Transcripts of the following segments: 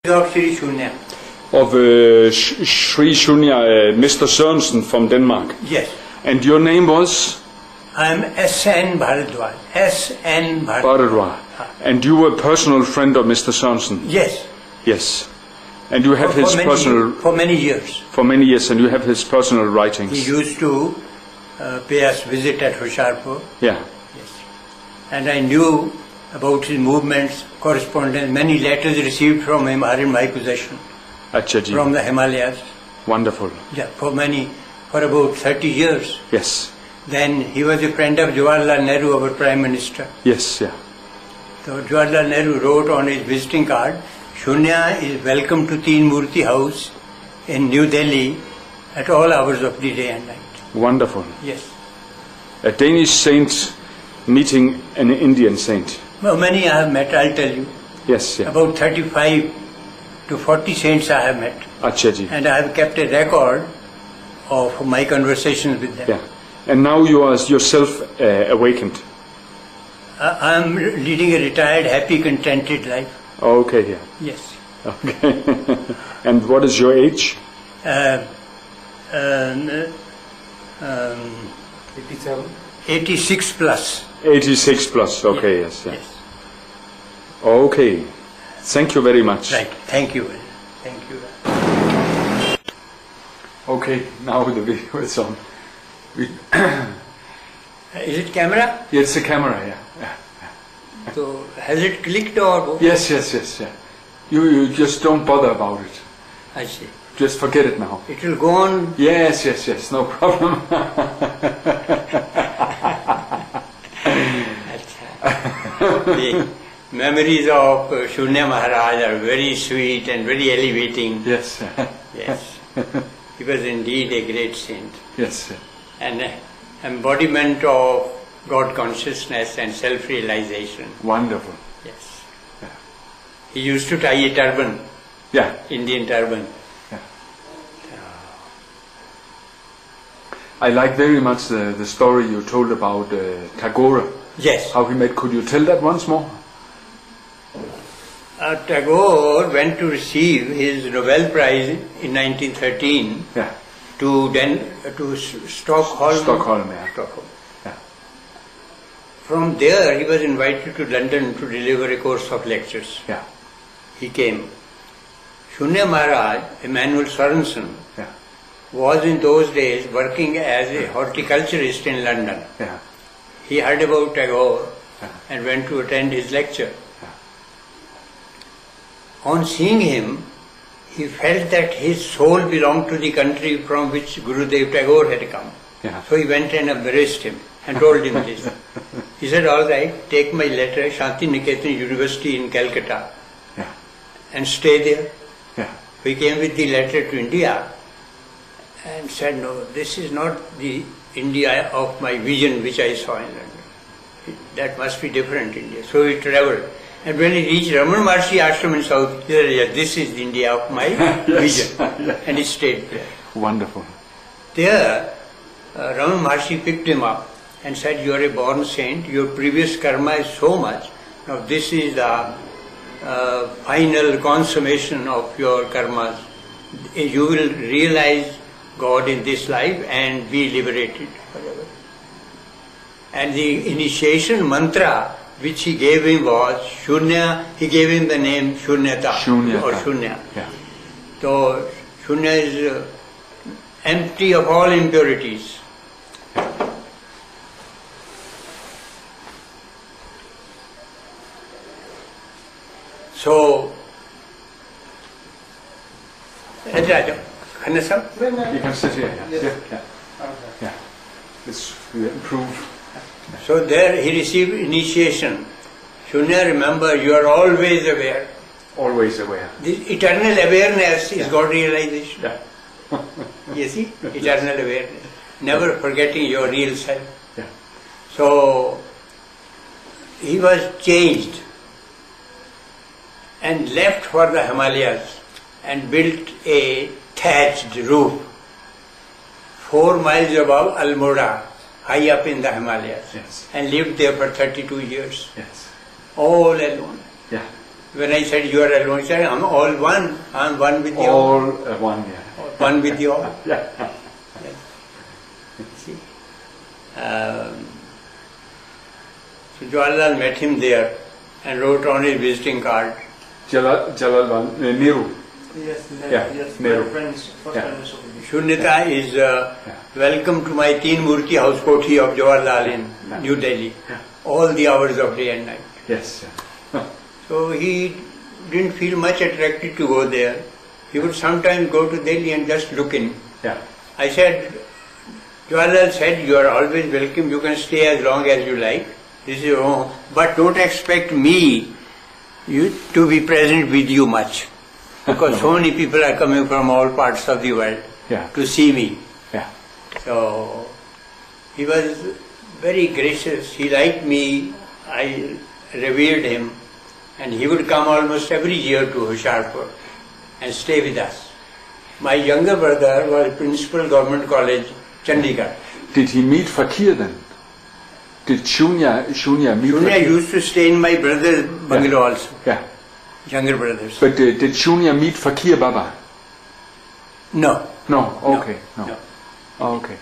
Of Sri Shunya. Of Sri Shunya, Mr. Sørensen from Denmark. Yes. And your name was? I am S.N. Bharadwaj. S.N. Bharadwaj. And you were a personal friend of Mr. Sørensen? Yes. Yes. And you have his personal... For many years. For many years, and you have his personal writings. He used to pay us visit at Hoshiarpur. Yeah. Yes. And I knew about his movements, correspondence, many letters received from him are in my possession. Achha ji. From the Himalayas. Wonderful. Yeah, for about 30 years. Yes. Then he was a friend of Jawaharlal Nehru, our Prime Minister. Yes, yeah. So Jawaharlal Nehru wrote on his visiting card, Shunya is welcome to Teen Murti House in New Delhi at all hours of the day and night. Wonderful. Yes. A Danish saint meeting an Indian saint. Well, many I have met, I'll tell you. Yes, yeah. About 35 to 40 saints I have met. Achha ji. And I have kept a record of my conversations with them. Yeah. And now you are yourself awakened. I am leading a retired, happy, contented life. Okay, yeah. Yes. Okay. And what is your age? 86 plus. 86 plus, okay, yes. Yeah. Yes. Okay. Thank you very much. Right. Thank you. Thank you. Okay, now the video is on. Is it camera? Yeah, it's a camera, yeah. So has it clicked or? Yes, yeah. You just don't bother about it. I see. Just forget it now. It will go on. Yes, no problem. The memories of Shunya Maharaj are very sweet and very elevating. Yes. Yes. He was indeed a great saint. Yes. An embodiment of God consciousness and self-realization. Wonderful. Yes. Yeah. He used to tie a turban. Yeah. Indian turban. Yeah. I like very much the story you told about Tagore. Yes. How he met. Could you tell that once more? Tagore went to receive his Nobel Prize in 1913 yeah. to Stockholm. Stockholm, yeah. Stockholm. Yeah. From there he was invited to London to deliver a course of lectures. Yeah. He came. Shunya Maharaj, Emmanuel Sørensen, yeah. was in those days working as a horticulturist in London. Yeah. He heard about Tagore yeah. and went to attend his lecture. Yeah. On seeing him, he felt that his soul belonged to the country from which Gurudev Tagore had come. Yeah. So he went and embraced him and told him this. He said, all right, take my letter, Shanti Niketan University in Calcutta, yeah. and stay there. Yeah. We came with the letter to India and said, no, this is not the India of my vision which I saw in London. That must be different India. So we travelled. And when he reached Ramana Maharshi ashram in South, he said, yes, this is the India of my vision. And he stayed there. Wonderful. There, Ramana Maharshi picked him up and said, you are a born saint, your previous karma is so much. Now this is the final consummation of your karmas. You will realize God in this life and be liberated forever. And the initiation mantra which he gave him was Shunya. He gave him the name Sunyata. Or Shunya. Yeah. So Shunya is empty of all impurities. So, you can sit here. Yeah. Let's improve. So there he received initiation. Shunya, remember, you are always aware. Always aware. This eternal awareness is God realization. Yeah. You see? Eternal awareness. Never forgetting your real self. Yeah. So, he was changed and left for the Himalayas and built a thatched roof 4 miles above Almora, high up in the Himalayas. Yes. And lived there for 32 years. Yes. All alone. Yeah. When I said you are alone, he said, I'm all one. I'm one with you. All one, yeah. One with you all. Yeah. Yes. See? So Jawaharlal met him there and wrote on his visiting card. Jawaharlal Nehru. Yes, Yeah, yes, Nehru. my friends, first Yeah. friends of India. Sunyata is welcome to my Teen Murti house koti of Jawaharlal in New Delhi. Yeah. All the hours of day and night. Yes. Yeah. So he didn't feel much attracted to go there. He would sometimes go to Delhi and just look in. Yeah. I said, Jawaharlal said, you are always welcome, you can stay as long as you like. This is your home. But don't expect me to be present with you much. Because so many people are coming from all parts of the world Yeah. to see me. Yeah. So he was very gracious. He liked me. I revered him. And he would come almost every year to Hoshiarpur and stay with us. My younger brother was principal government college, Chandigarh. Did he meet Fakir then? Did Shunya meet Shunya Fakir? used to stay in my brother's bungalow also, Yeah. younger brothers. But did Shunya meet Fakir Baba? No. No. Okay. No. No. Okay.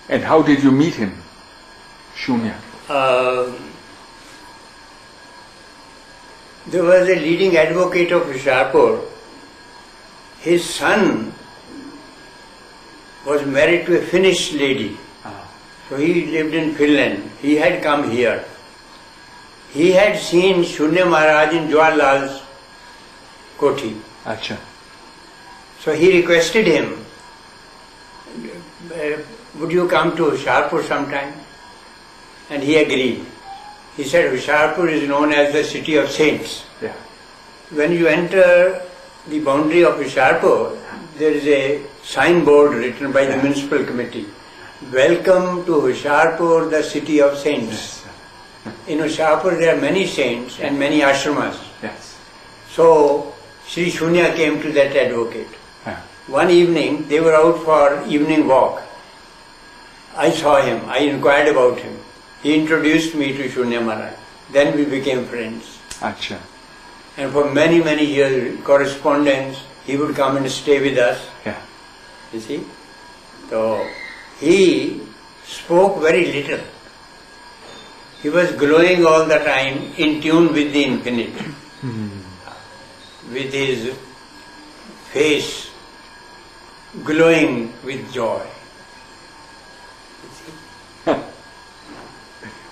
And how did you meet him, Shunya? There was a leading advocate of Hoshiarpur. His son was married to a Finnish lady. So he lived in Finland. He had come here. He had seen Shunya Maharaj in Jawaharlal's koti. Acha. So he requested him, would you come to Hoshiarpur sometime? And he agreed. He said Hoshiarpur is known as the city of saints. Yeah. When you enter the boundary of Hoshiarpur, there is a signboard written by the municipal committee. Welcome to Hoshiarpur, the city of saints. Yes. In Hoshiarpur there are many saints and many ashramas. Yes. So Sri Shunya came to that advocate. Yeah. One evening they were out for evening walk. I saw him, I inquired about him. He introduced me to Shunya Maharaj. Then we became friends. Acha. And for many, many years, correspondence, he would come and stay with us. Yeah. You see? So, he spoke very little. He was glowing all the time, in tune with the infinite. With his face glowing with joy.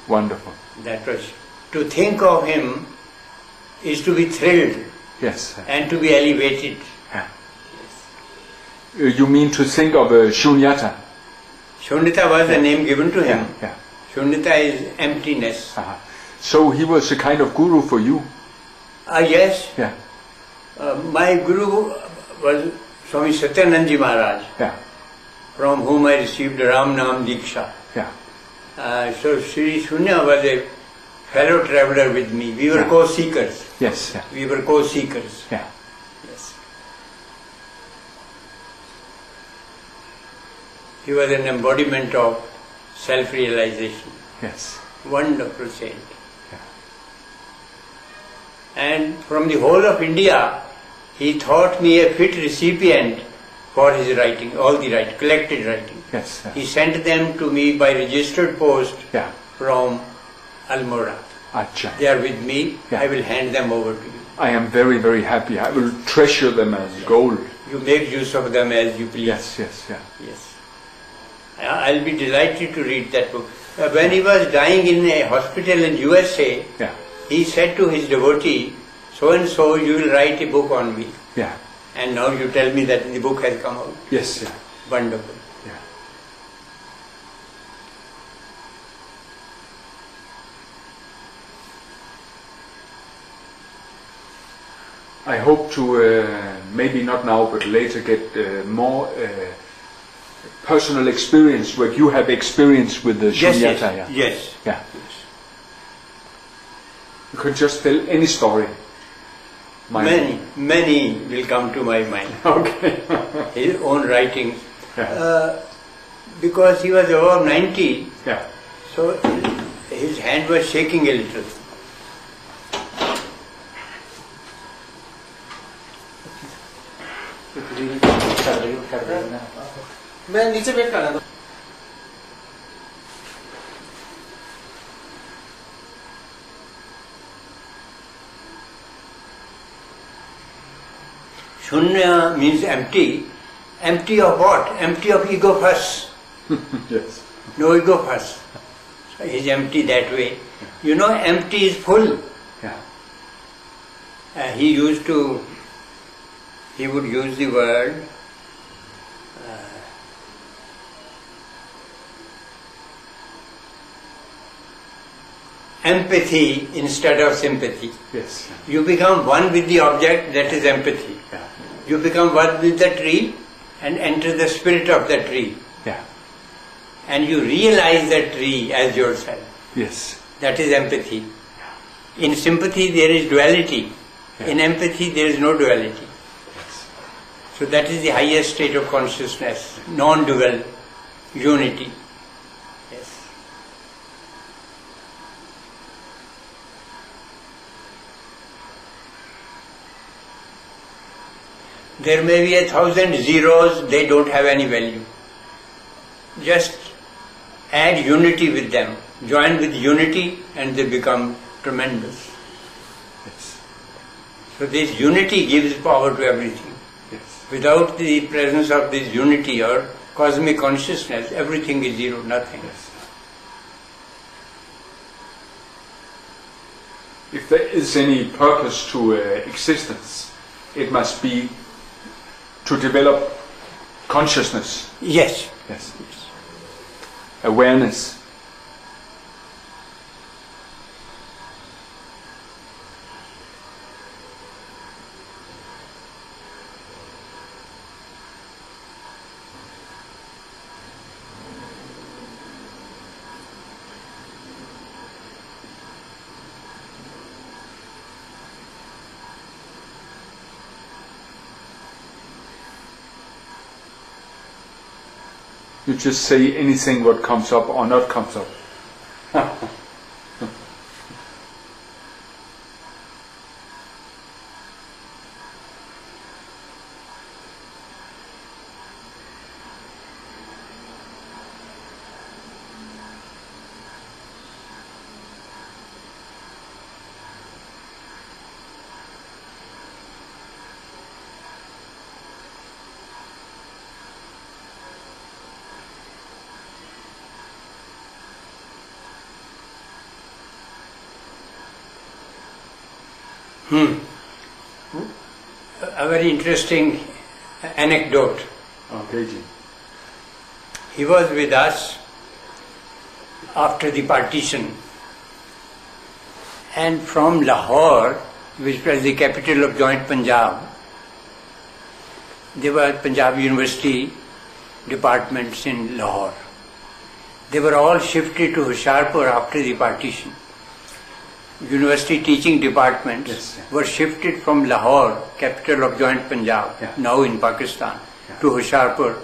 Wonderful. That was, to think of him is to be thrilled Yes. and to be elevated. Yeah. You mean to think of Shunyata? Shunyata was the name given to him. Yeah. Shunyata is emptiness. Uh-huh. So he was a kind of guru for you? Yes, Yeah. my guru was Swami Satyanandaji Maharaj, Yeah. from whom I received Ram Nam Diksha. Yeah. So Sri Shunya was a fellow traveler with me. We were Yeah. co-seekers. Yes. Yeah. We were co-seekers. Yeah. Yes. He was an embodiment of self-realization. Yes. Wonderful saint. Yeah. And from the whole of India, he thought me a fit recipient for his writing, all the writing, collected writing. Yes. Yeah. He sent them to me by registered post Yeah. from Almora. Acha. They are with me. Yeah. I will hand them over to you. I am very, very happy. I will treasure them as gold. You make use of them as you please. Yes. Yes. Yeah. Yes. I'll be delighted to read that book. When he was dying in a hospital in USA, Yeah. he said to his devotee, so and so you will write a book on me. Yeah. And now you tell me that the book has come out. Yes. Yeah. Wonderful. Yeah. I hope to maybe not now, but later get more personal experience, what you have experienced with the Yes, Sunyata. yes, Yeah. yes. Yeah. You could just tell any story. Many will come to my mind. Okay. His own writings. Yeah. Because he was above 90, Yeah. so his hand was shaking a little. मैं नीचे wait कर रहा था. Shunya means empty. Empty of what? Empty of ego first. Yes. No ego first. So he's empty that way. You know, empty is full. Yeah. He would use the word empathy instead of sympathy. Yes. You become one with the object, that is empathy. Yeah. You become one with the tree and enter the spirit of the tree. Yeah. And you realize the tree as yourself. Yes. That is empathy. In sympathy there is duality. Yeah. In empathy there is no duality. Yes. So that is the highest state of consciousness, non-dual, unity. Yes. There may be 1,000 zeros, they don't have any value. Just add unity with them, join with unity and they become tremendous. Yes. So this unity gives power to everything. Yes. Without the presence of this unity or cosmic consciousness, everything is zero, nothing. Yes. If there is any purpose to existence, it must be to develop consciousness. Yes. Yes. Awareness. You just say anything what comes up or not comes up. A very interesting anecdote. Okay, Ji. He was with us after the partition, and from Lahore, which was the capital of joint Punjab, there were Punjab University departments in Lahore. They were all shifted to Hoshiarpur after the partition. University teaching departments Yes, yeah. were shifted from Lahore, capital of joint Punjab, Yeah. now in Pakistan, Yeah. to Hoshiarpur,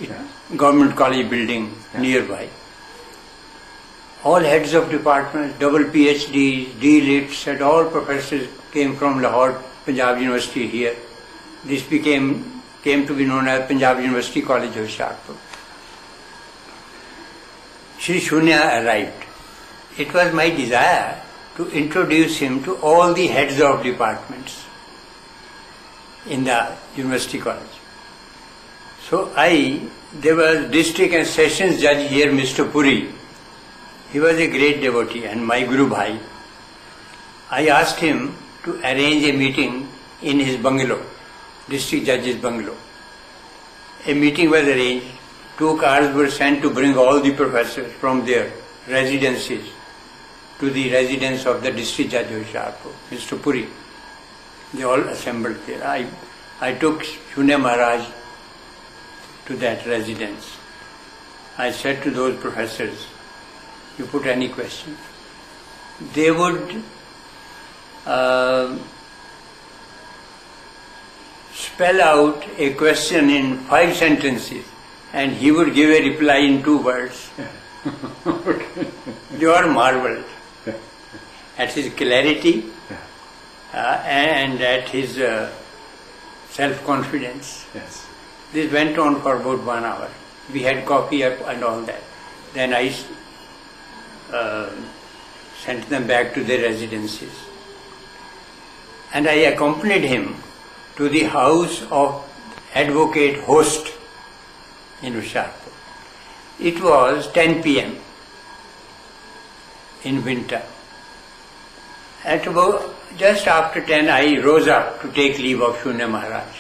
Yeah. government college building Yeah. nearby. All heads of departments, double PhDs, D.Lits, and all professors came from Lahore, Punjab University here. This came to be known as Punjab University College, Hoshiarpur. Shri Shunya arrived. It was my desire to introduce him to all the heads of departments in the university college. So there was district and sessions judge here, Mr. Puri. He was a great devotee and my Guru Bhai. I asked him to arrange a meeting in his bungalow, district judge's bungalow. A meeting was arranged. 2 cars were sent to bring all the professors from their residences to the residence of the district judge of Hoshiarpur, Mr. Puri. They all assembled there. I took Shunya Maharaj to that residence. I said to those professors, you put any question. They would spell out a question in 5 sentences and he would give a reply in 2 words. Okay. You are marveled at his clarity and at his self-confidence. Yes. This went on for about 1 hour. We had coffee up and all that. Then I sent them back to their residences. And I accompanied him to the house of Advocate Host in Hoshiarpur. It was 10 p.m. in winter. At about just after 10, I rose up to take leave of Shunya Maharaj.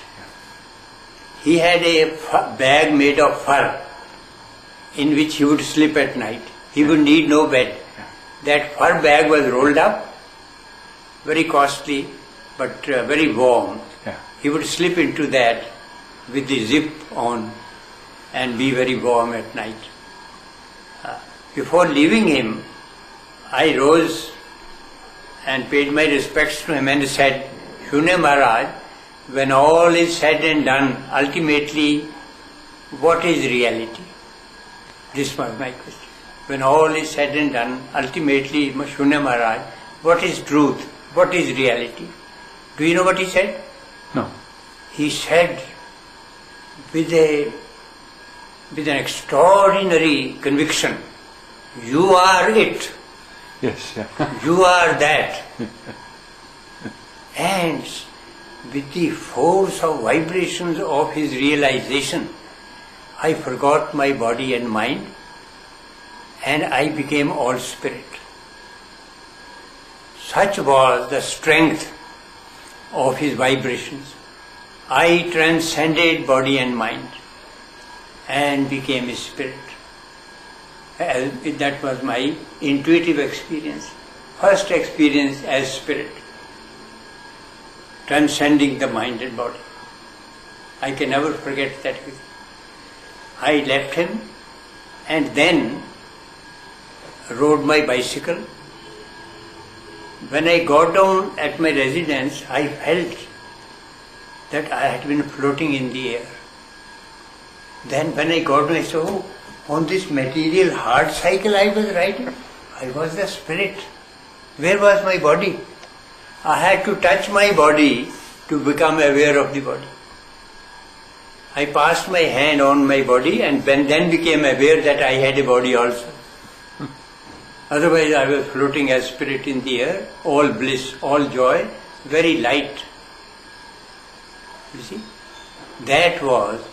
He had a bag made of fur in which he would sleep at night. He would need no bed. That fur bag was rolled up, very costly, but very warm. He would slip into that with the zip on and be very warm at night. Before leaving him, I rose and paid my respects to him and said, Shunya Maharaj, when all is said and done, ultimately, what is reality? This was my question. When all is said and done, ultimately, Shunya Maharaj, what is truth? What is reality? Do you know what he said? No. He said with an extraordinary conviction, you are it. Yes, yeah. You are that. And with the force of vibrations of his realization, I forgot my body and mind and I became all spirit. Such was the strength of his vibrations. I transcended body and mind and became a spirit. That was my intuitive experience. First experience as spirit, transcending the mind and body. I can never forget that. I left him and then rode my bicycle. When I got down at my residence, I felt that I had been floating in the air. Then when I got down, I said, oh, on this material hard cycle I was riding. I was the spirit. Where was my body? I had to touch my body to become aware of the body. I passed my hand on my body and then became aware that I had a body also. Otherwise I was floating as spirit in the air, all bliss, all joy, very light. You see? That was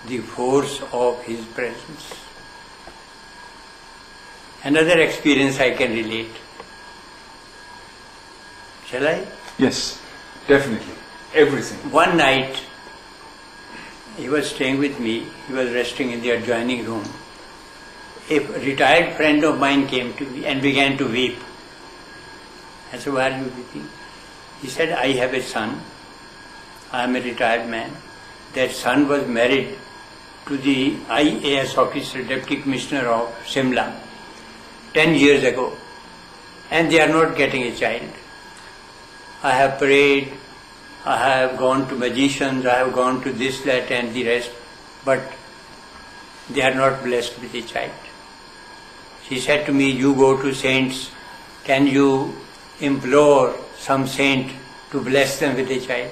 the force of his presence. Another experience I can relate. Shall I? Yes, definitely. Everything. One night, he was staying with me, he was resting in the adjoining room. A retired friend of mine came to me and began to weep. I said, why are you weeping? He said, I have a son. I am a retired man. That son was married to the IAS officer, Deputy Commissioner of Simla, 10 years ago. And they are not getting a child. I have prayed, I have gone to magicians, I have gone to this, that and the rest, but they are not blessed with a child. She said to me, you go to saints, can you implore some saint to bless them with a child?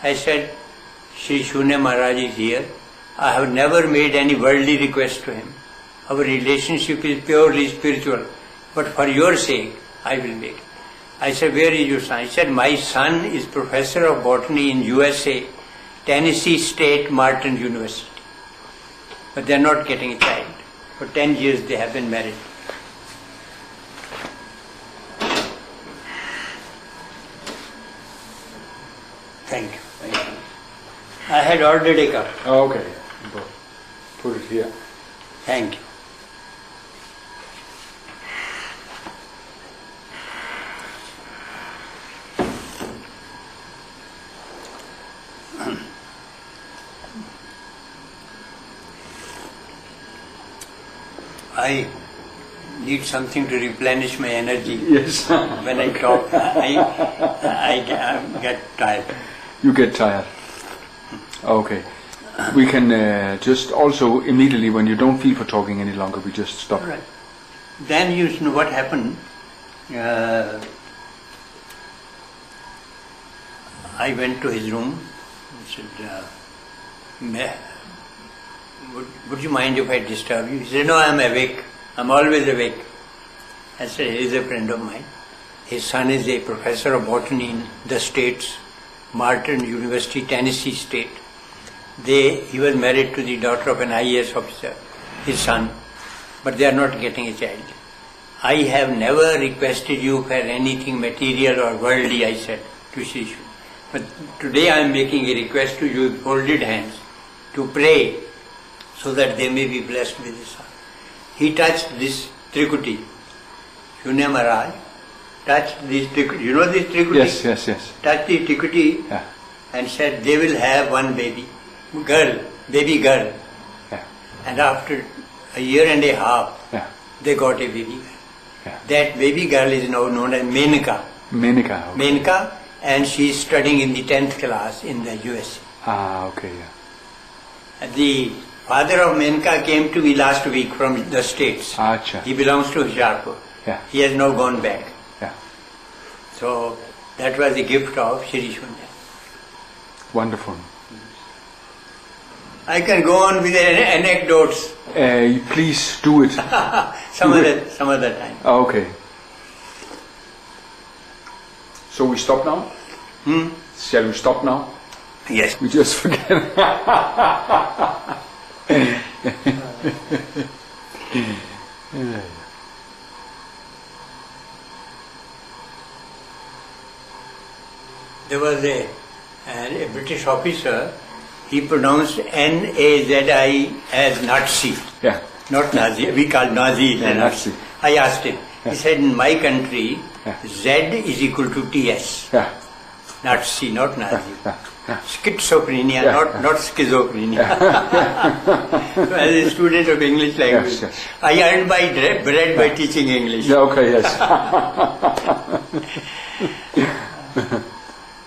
I said, Sri Shunya Maharaj is here. I have never made any worldly request to him. Our relationship is purely spiritual, but for your sake, I will make it. I said, where is your son? He said, my son is professor of botany in USA, Tennessee State Martin University. But they are not getting a child. For 10 years they have been married. Thank you. Thank you. I had ordered a cup. Oh, okay. Put it here. Thank you. I need something to replenish my energy. Yes. When I talk, I get tired. You get tired. Okay. We can just also immediately, when you don't feel for talking any longer, we just stop. All right. Then you know what happened. I went to his room. I said, would you mind if I disturb you? He said, no, I'm awake. I'm always awake. I said, he is a friend of mine. His son is a professor of botany in the States, Martin University, Tennessee State. He was married to the daughter of an IAS officer, his son, but they are not getting a child. I have never requested you for anything material or worldly, I said to Shishu. But today I am making a request to you with folded hands to pray so that they may be blessed with his son. He touched this Trikuti. Sunyata Maharaj touched this Trikuti. You know this Trikuti? Yes. Touched the Trikuti and said they will have one baby girl. Yeah. And after a year and a half, they got a baby girl. Yeah. That baby girl is now known as Menaka. Okay. Menaka, and she is studying in the 10th class in the USA. Okay, yeah. The father of Menaka came to me last week from the States. Achha. He belongs to Hoshiarpur. Yeah. He has now gone back. Yeah. So that was the gift of Shri Shunya. Wonderful. I can go on with anecdotes. Please do it. some other time. Okay. So we stop now? Shall we stop now? Yes. We just forget. There was a British officer. He pronounced Nazi as Nazi. Yeah. Not Nazi. We call Nazi Yeah, Nazi. Nazi. I asked him. Yeah. He said, in my country, Yeah. Z is equal to TS. Yeah. Nazi, not Nazi. Yeah. Schizophrenia, Yeah. not schizophrenia. So as a student of English language, Yes. I earned my bread by teaching English. Yeah, okay, yes.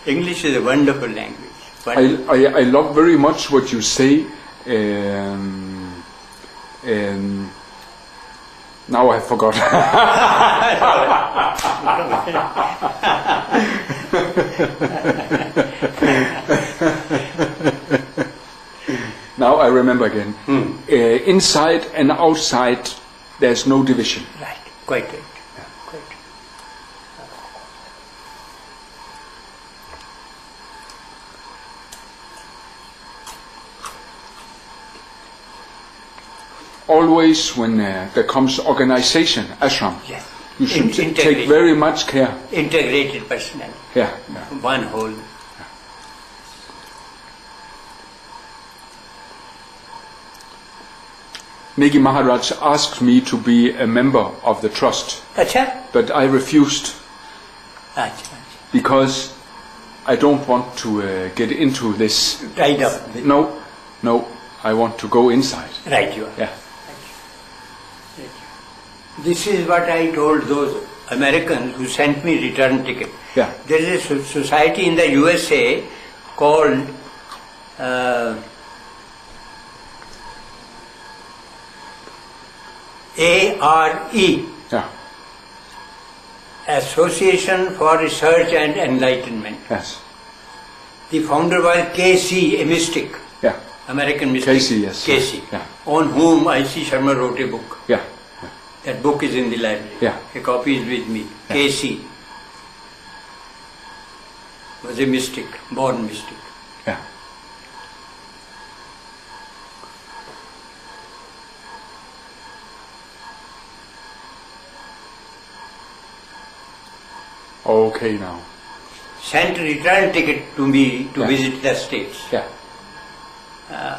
English is a wonderful language. But I love very much what you say. Now I forgot. Now I remember again. Inside and outside, there's no division. right, quite right. Quite. Always when there comes organization, ashram, Yes. you should take Integrated. very much care. Integrated personality. Yeah. One whole. Negi Maharaj asked me to be a member of the trust, Acha? but I refused Acha. because I don't want to get into this. Tied up. No, I want to go inside. Right, you are. Yeah. This is what I told those Americans who sent me return ticket. Yeah. There is a society in the USA called ARE, Yeah. Association for Research and Enlightenment. Yes. The founder was K.C., a mystic, Yeah. American mystic. K.C., yes. K.C., Yeah. on whom I.C. Sharma wrote a book. Yeah. That book is in the library. Yeah. A copy is with me. Yeah. K.C. was a mystic, born mystic. Yeah. Okay now. Sent return ticket to me to Yeah. visit the States. Yeah.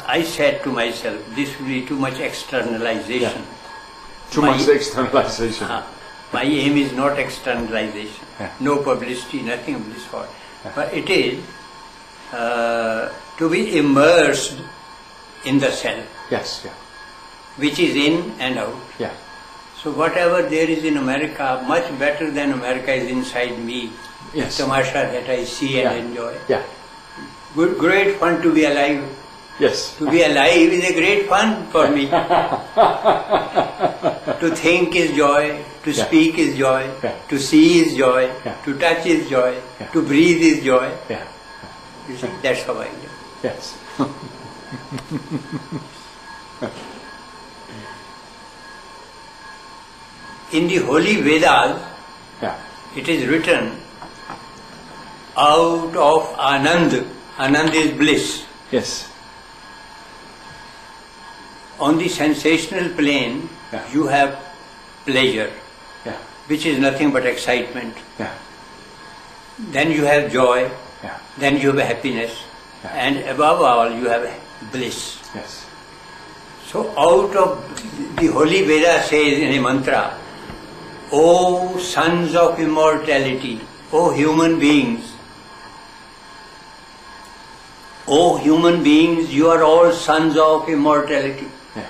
I said to myself, this will be too much externalization. Too My- much externalization. My aim is not externalization. Yeah. No publicity, nothing of this sort. But it is to be immersed in the self, Yes. Yeah. which is in and out. Yeah. So whatever there is in America, much better than America is inside me. Yes. Tamasha that I see and Yeah. enjoy. Yeah. Good, great fun to be alive. Yes. To be alive is a great fun for me. To think is joy, to Yeah. speak is joy, Yeah. to see is joy, Yeah. to touch is joy, Yeah. to breathe is joy. Yeah. You see, that's how I live. Yes. In the holy Vedas, Yeah. it is written, out of Anand, Anand is bliss. Yes. On the sensational plane, Yeah. you have pleasure, Yeah. which is nothing but excitement. Yeah. Then you have joy, Yeah. then you have happiness, Yeah. and above all you have bliss. Yes. So out of the holy Veda says in a mantra, O sons of immortality, O human beings, O human beings, you are all sons of immortality. Yeah.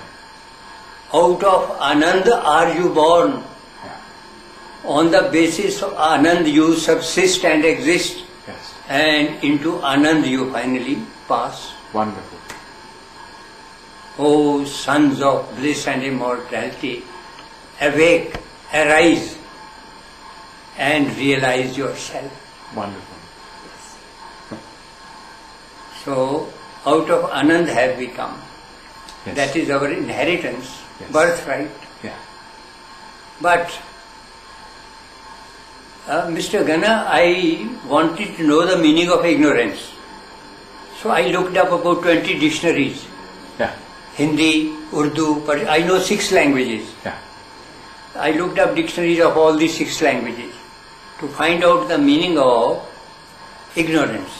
Out of Anand are you born. Yeah. On the basis of Anand you subsist and exist, Yes. and into Anand you finally pass. Wonderful. O sons of bliss and immortality, awake, arise, and realize yourself. Wonderful. So, out of Anand have we come. Yes. That is our inheritance, Yes. birthright. Yeah. But, Mr. Gana, I wanted to know the meaning of ignorance. So I looked up about 20 dictionaries. Yeah. Hindi, Urdu, I know 6 languages. Yeah. I looked up dictionaries of all these 6 languages to find out the meaning of ignorance.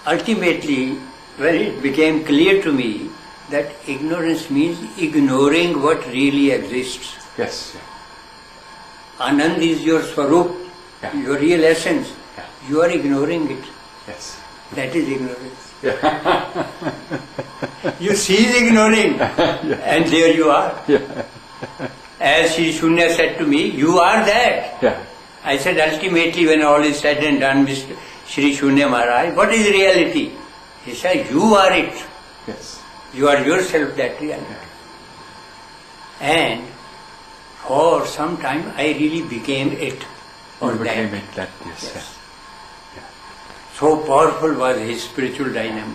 Ultimately, when it became clear to me that ignorance means ignoring what really exists. Yes. Yeah. Anand is your swarup, Yeah. your real essence. Yeah. You are ignoring it. Yes. That is ignorance. You cease ignoring, and there you are. Yeah. As Sri Shunya said to me, you are that. Yeah. I said, ultimately, when all is said and done, Mr. Sri Shunya Maharaj, what is reality? He said, you are it. Yes. You are yourself that reality. And for some time, I really became it. You Or became that. it. That. Yes. Yes. Yeah. So powerful was his spiritual dynamo.